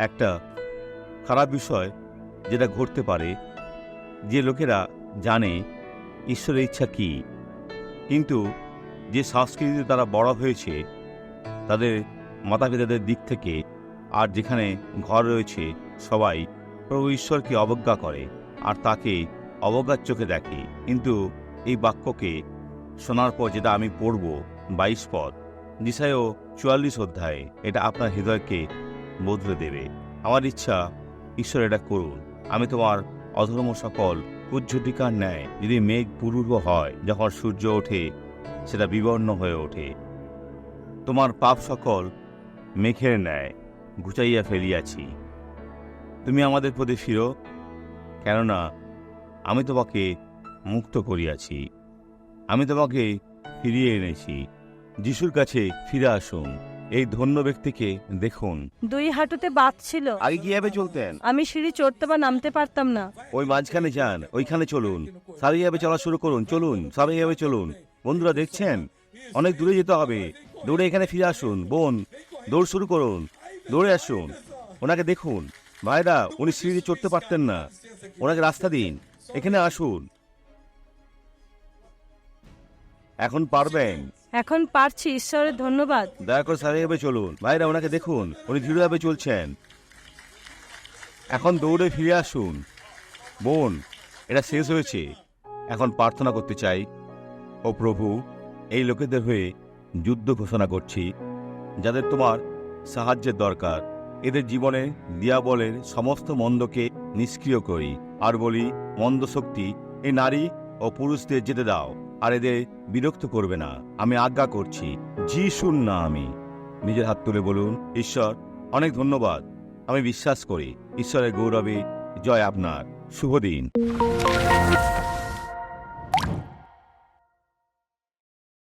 একটা খারাপ বিষয় যেটা ঘটতে পারে, যে লোকেরা জানে ঈশ্বরের ইচ্ছা কী, কিন্তু যে সংস্কৃতিতে তারা বড় হয়েছে, তাদের মাতাপিতাদের দিক থেকে আর যেখানে ঘর রয়েছে, সবাই প্রভু ঈশ্বরকে অবজ্ঞা করে আর তাকে অবজ্ঞার চোখে দেখে। কিন্তু এই বাক্যকে শোনার পর যেটা আমি পড়ব, 22 পদ, যেসাইয় 44 অধ্যায়ে, এটা আপনার হৃদয়কে বদলে দেবে। আমার ইচ্ছা ঈশ্বর এটা করুন। আমি তোমার অধর্ম সকল কুজ্ঝটিকার ন্যায় যদি মেঘ পূর্ব হয়, যখন সূর্য ওঠে সেটা বিবর্ণ হয়ে ওঠে, তোমার পাপ সকল মেঘের ন্যায় ঘুচাইয়া ফেলিয়াছি। তুমি আমাদের প্রতি ফিরো, কেননা আমি তোমাকে মুক্ত করিয়াছি, আমি তোমাকে ফিরিয়ে এনেছি। যিশুর কাছে ফিরে আসুন। এই ধন্য ব্যক্তিকে দেখুন। 2 হাঁটুতে বাত ছিল। আগে কিভাবে চলতেন? আমি সিঁড়ি চড়তে বা নামতে পারতাম না। ওই মাঝখানে যান, ওইখানে চলুন, সারিভাবে চলা শুরু করুন। চলুন, সারিভাবে চলুন। বন্ধুরা দেখছেন, অনেক দূরে যেতে হবে। দৌড়ে এখানে ফিরে আসুন। বোন, দৌড় শুরু করুন, দৌড়ে আসুন। ওনাকে দেখুন। ভাইরা, উনি সিঁড়ি চড়তে পারতেন না, ওনাকে রাস্তা দিন, এখানে আসুন। এখন পারবেন? এখন পারছি, ঈশ্বরের ধন্যবাদ। দয়া করে সারিভাবে চলুন। ভাইরা, ওনাকে দেখুন, উনি দৃঢ়ভাবে চলছেন। এখন দৌড়ে ফিরে আসুন। বোন, এটা শেষ হয়েছে। এখন প্রার্থনা করতে চাই। ও প্রভু, এই লোকেদের হয়ে যুদ্ধ ঘোষণা করছি, যাদের তোমার সাহায্যের দরকার। এদের জীবনে দিয়াবলের সমস্ত মন্দকে নিষ্ক্রিয় করি, আর বলি, মন্দ শক্তি এই নারী ও পুরুষদের যেতে দাও, আর এদের বিরক্ত করবে না। আমি আজ্ঞা করছি, যিশুর নামে। নিজের হাত তুলে বলুন, ঈশ্বর অনেক ধন্যবাদ। আমি বিশ্বাস করি ঈশ্বরের গৌরবে জয় আপনার। শুভ দিন।